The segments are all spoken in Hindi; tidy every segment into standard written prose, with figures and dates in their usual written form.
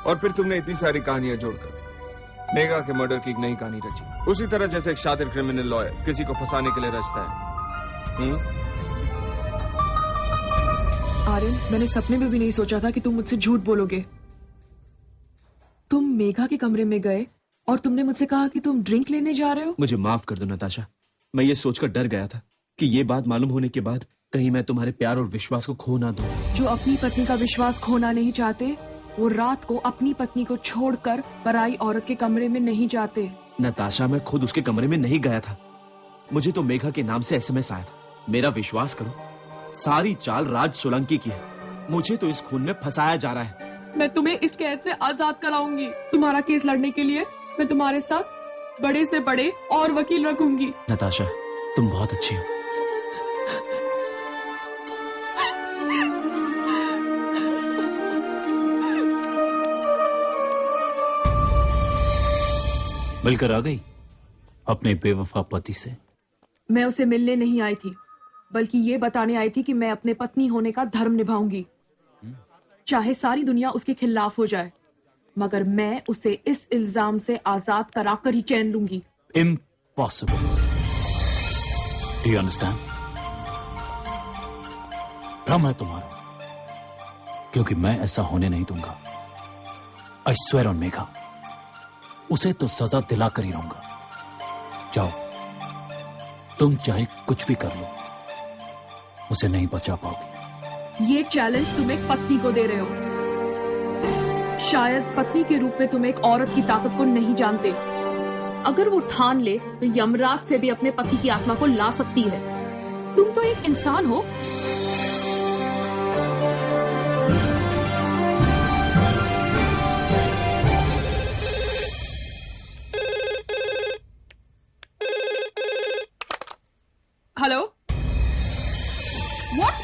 और फिर तुमने इतनी सारी कहानियां जोड़कर मेघा के मर्डर की एक नई कहानी रची। उसी तरह जैसे एक शातिर क्रिमिनल लॉयर किसी को फंसाने के लिए रचता है। आर्यन, मैंने सपने में भी नहीं सोचा था कि तुम मुझसे झूठ बोलोगे। तुम मेघा के कमरे में गए और तुमने मुझसे कहा कि तुम ड्रिंक लेने जा रहे हो। मुझे माफ कर दो नताशा, मैं ये सोचकर डर गया था कि ये बात मालूम होने के बाद कहीं मैं तुम्हारे प्यार और विश्वास को खो ना दूं। जो अपनी पत्नी का विश्वास खोना नहीं चाहते वो रात को अपनी पत्नी को छोड़कर पराई औरत के कमरे में नहीं जाते। नताशा, मैं खुद उसके कमरे में नहीं गया था। मुझे तो मेघा के नाम से एसएमएस आया था। मेरा विश्वास करो, सारी चाल राज सोलंकी की है। मुझे तो इस खून में फंसाया जा रहा है। मैं तुम्हें इस कैद से आजाद कराऊंगी। तुम्हारा केस लड़ने के लिए मैं तुम्हारे साथ बड़े से बड़े और वकील रखूंगी। नताशा, तुम बहुत अच्छी हो। मिलकर आ गई अपने बेवफा पति से? मैं उसे मिलने नहीं आई थी, बल्कि ये बताने आई थी कि मैं अपने पत्नी होने का धर्म निभाऊंगी, चाहे सारी दुनिया उसके खिलाफ हो जाए, मगर मैं उसे इस इल्जाम से आजाद कराकर ही चैन लूंगी। इम्पॉसिबल। Do you understand? भ्रम है तुम्हारा, क्योंकि मैं ऐसा होने नहीं दूंगा। आई स्वेयर ऑन मेघा, उसे तो सजा दिलाकर ही रहूंगा। जाओ, तुम चाहे कुछ भी कर लो, उसे नहीं बचा पाओगे। ये चैलेंज तुम एक पत्नी को दे रहे हो। शायद पत्नी के रूप में तुम एक औरत की ताकत को नहीं जानते। अगर वो ठान ले तो यमराज से भी अपने पति की आत्मा को ला सकती है। तुम तो एक इंसान हो। Hello, what?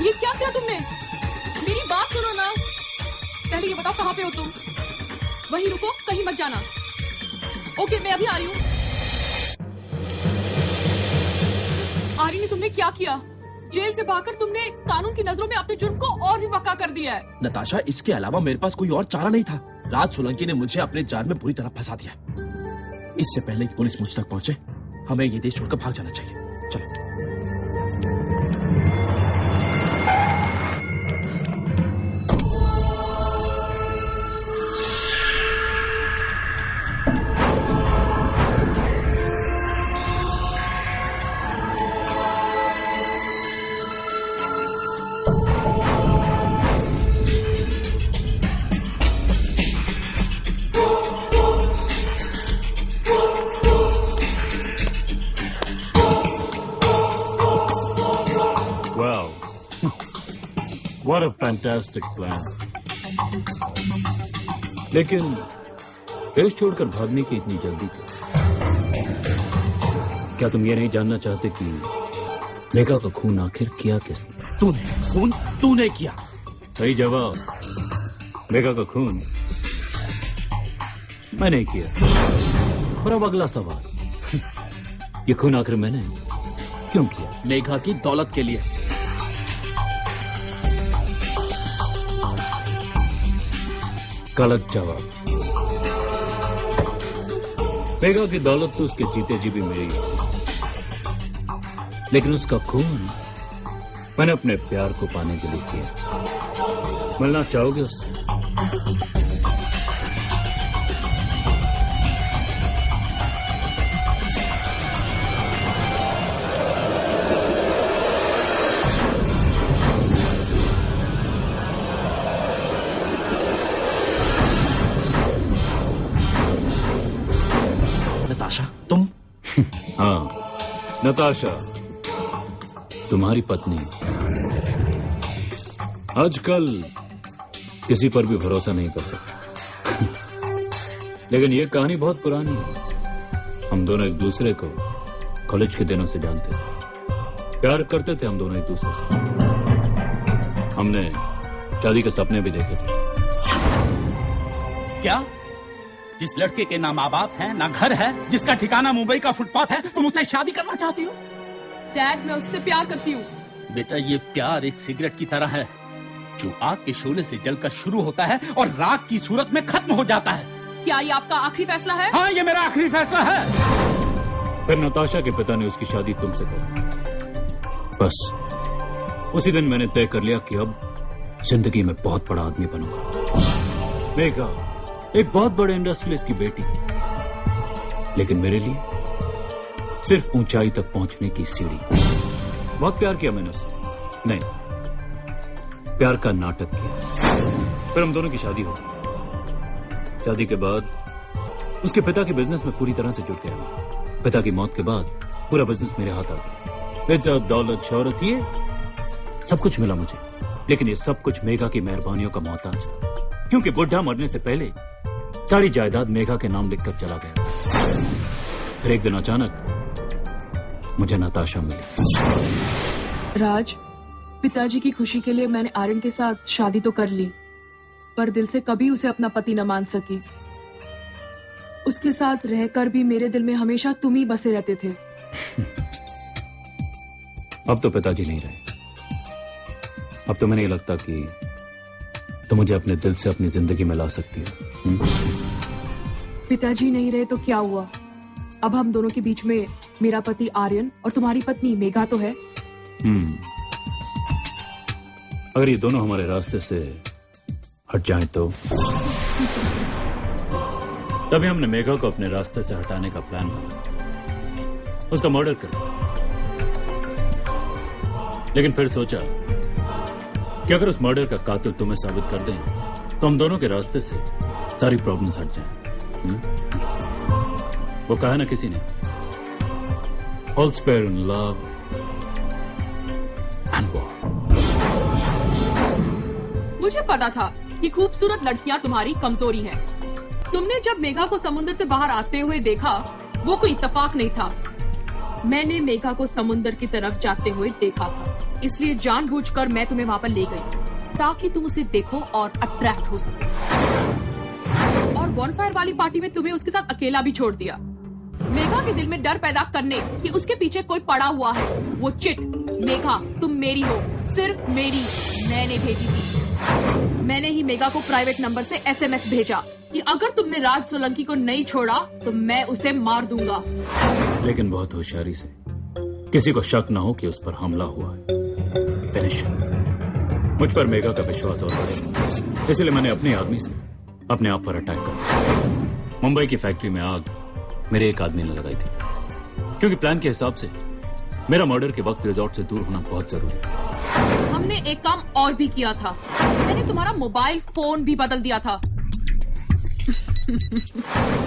ये क्या किया तुमने? मेरी बात सुनो ना। पहले ये बताओ कहाँ पे हो तुम? वहीं रुको, कहीं मत जाना। ओके, मैं अभी आ रही हूँ। आर्यन ने तुमने क्या किया? जेल से भागकर तुमने कानून की नजरों में अपने जुर्म को और भी पक्का कर दिया है। नताशा, इसके अलावा मेरे पास कोई और चारा नहीं था। राज सोलंकी ने मुझे अपने जाल में बुरी तरह फंसा दिया। इससे पहले कि पुलिस मुझ तक पहुंचे, हमें ये देश छोड़कर भाग जाना चाहिए। चलो। What a fantastic plan. लेकिन देश छोड़कर भागने की इतनी जल्दी क्या तुम ये नहीं जानना चाहते कि मेघा का खून आखिर किया किसने? तूने। खून तूने किया। सही जवाब। मेघा का खून मैंने किया। और अब अगला सवाल, ये खून आखिर मैंने क्यों किया? मेघा की दौलत के लिए। गलत जवाब। मेघा की दौलत तो उसके जीते जी भी मेरी है, लेकिन उसका खून मैंने अपने प्यार को पाने के लिए किया। मिलना चाहोगे उससे? तुम? हाँ, नताशा, तुम्हारी पत्नी। आजकल किसी पर भी भरोसा नहीं कर सकते। लेकिन ये कहानी बहुत पुरानी है। हम दोनों एक दूसरे को कॉलेज के दिनों से जानते थे। प्यार करते थे हम दोनों एक दूसरे से। हमने शादी के सपने भी देखे थे। क्या? जिस लड़के के ना माँ बाप है, ना घर है, जिसका ठिकाना मुंबई का फुटपाथ है, तुम उससे शादी करना चाहती हो? डैड, मैं उससे प्यार करती हूँ। बेटा, ये प्यार एक सिगरेट की तरह है। जो आग के शोले से जलकर शुरू होता है और राख की सूरत में खत्म हो जाता है। क्या ये आपका आखिरी फैसला है? हाँ, ये मेरा आखिरी फैसला है। फिर नताशा के पिता ने उसकी शादी तुमसे करी। बस उसी दिन मैंने तय कर लिया कि अब जिंदगी में बहुत बड़ा आदमी बनूंगा। मेघा एक बहुत बड़े इंडस्ट्रियलिस्ट की बेटी, लेकिन मेरे लिए सिर्फ ऊंचाई तक पहुंचने की सीढ़ी। बहुत प्यार किया मैंने उससे, नहीं, प्यार का नाटक किया। फिर हम दोनों की शादी हो गई। शादी के बाद उसके पिता के बिजनेस में पूरी तरह से जुट गया मैं। पिता की मौत के बाद पूरा बिजनेस मेरे हाथ आ गया। इज्जत, दौलत, शोहरत, ये सब कुछ मिला मुझे, लेकिन ये सब कुछ मेघा की मेहरबानियों का मोहताज था, क्योंकि बुढ़ा मरने से पहले सारी जायदाद मेघा के नाम लिखकर चला गया। फिर एक दिन अचानक मुझे नताशा मिली। राज, पिताजी की खुशी के लिए मैंने आर्यन के साथ शादी तो कर ली, पर दिल से कभी उसे अपना पति न मान सकी। उसके साथ रहकर भी मेरे दिल में हमेशा तुम ही बसे रहते थे। अब तो पिताजी नहीं रहे। अब तो मैंने ये लगता कि तुम मुझे अपने दिल से अपनी जिंदगी में ला सकती हो। पिताजी नहीं रहे तो क्या हुआ? अब हम दोनों के बीच में मेरा पति आर्यन और तुम्हारी पत्नी मेघा तो है। अगर ये दोनों हमारे रास्ते से हट जाएं तो तभी हमने मेघा को अपने रास्ते से हटाने का प्लान बनाया, उसका मर्डर कर। लेकिन फिर सोचा कि अगर उस मर्डर का कातिल तुम्हें साबित कर दें तो हम दोनों के रास्ते से सारी प्रॉब्लम्स हट जाएं। वो कहा ना किसी ने, all's fair in love and war. मुझे पता था कि खूबसूरत लड़कियां तुम्हारी कमजोरी है। तुमने जब मेघा को समुद्र से बाहर आते हुए देखा, वो कोई इत्तेफाक नहीं था। मैंने मेघा को समुद्र की तरफ जाते हुए देखा था, इसलिए जानबूझकर मैं तुम्हें वहां पर ले गई ताकि तुम उसे देखो और अट्रैक्ट हो सको। और बॉनफायर वाली पार्टी में तुम्हें उसके साथ अकेला भी छोड़ दिया, मेघा के दिल में डर पैदा करने कि उसके पीछे कोई पड़ा हुआ है। वो चिट, मेघा तुम मेरी हो, सिर्फ मेरी, मैंने भेजी थी। मैंने ही मेघा को प्राइवेट नंबर से SMS भेजा कि अगर तुमने राज सोलंकी को नहीं छोड़ा तो मैं उसे मार दूंगा। लेकिन बहुत होशियारी से, किसी को शक न हो कि उस पर हमला हुआ है। फिनिश। मुझ पर मेघा का विश्वास और बढ़ेगा, इसलिए मैंने अपने आदमी से अपने आप पर अटैक कर। मुंबई की फैक्ट्री में आग मेरे एक आदमी ने लगाई थी, क्योंकि प्लान के हिसाब से मेरा मर्डर के वक्त रिजॉर्ट से दूर होना बहुत जरूरी है। हमने एक काम और भी किया था, मैंने तुम्हारा मोबाइल फोन भी बदल दिया था।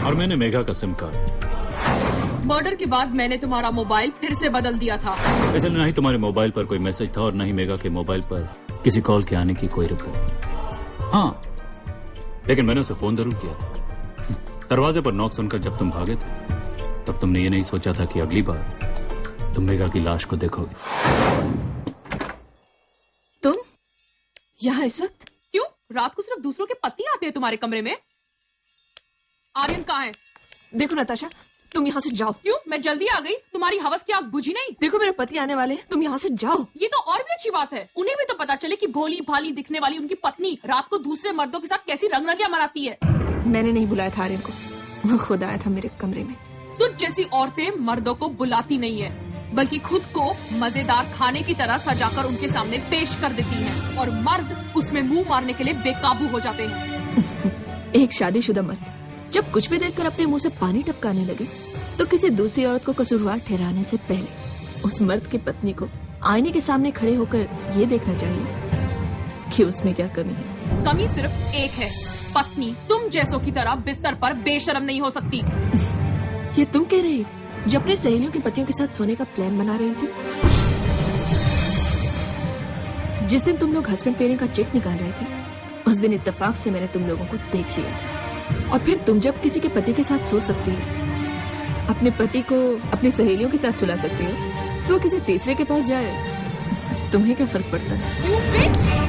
और मैंने मेघा का सिम कार्ड। मर्डर के बाद मैंने तुम्हारा मोबाइल फिर से बदल दिया था। इसलिए न ही तुम्हारे मोबाइल पर कोई मैसेज था और न ही मेघा के मोबाइल पर किसी कॉल के आने की कोई रिपोर्ट। हाँ, लेकिन मैंने उसे फोन जरूर किया था। दरवाजे पर नॉक सुनकर जब तुम भागे थे, तब तुमने ये नहीं सोचा था कि अगली बार तुम मेघा की लाश को देखोगे। तुम यहाँ इस वक्त? क्यों? रात को सिर्फ दूसरों के पति आते हैं तुम्हारे कमरे में? आर्यन कहाँ है? देखो नताशा, तुम यहाँ से जाओ। क्यों? मैं जल्दी आ गई, तुम्हारी हवस की आग बुझी नहीं? देखो मेरे पति आने वाले हैं, तुम यहाँ से जाओ। ये तो और भी अच्छी बात है, उन्हें भी तो पता चले कि भोली भाली दिखने वाली उनकी पत्नी रात को दूसरे मर्दों के साथ कैसी रंगरलियां मनाती है। मैंने नहीं बुलाया था आर्यन को, वो खुद आया था मेरे कमरे में। तुझ जैसी औरतें मर्दों को बुलाती नहीं है, बल्कि खुद को मजेदार खाने की तरह सजाकर उनके सामने पेश कर देती हैं, और मर्द उसमें मुंह मारने के लिए बेकाबू हो जाते हैं। एक शादीशुदा मर्द जब कुछ भी देखकर अपने मुंह से पानी टपकाने लगे, तो किसी दूसरी औरत को कसूरवार ठहराने से पहले उस मर्द की पत्नी को आईने के सामने खड़े होकर ये देखना चाहिए कि उसमें क्या कमी है। कमी सिर्फ एक है, पत्नी तुम जैसों की तरह बिस्तर पर बेशर्म नहीं हो सकती। ये तुम कह रही हो जब अपनी सहेलियों के पतियों के साथ सोने का प्लान बना रही थी? जिस दिन तुम लोग हस्बैंड पेयरिंग का चिट निकाल रहे थे, उस दिन इत्तेफाक से मैंने तुम लोगों को देख लिया था। और फिर तुम जब किसी के पति के साथ सो सकती हो, अपने पति को अपनी सहेलियों के साथ सुला सकती हो, तो वो किसी तीसरे के पास जाए, तुम्हें क्या फर्क पड़ता है?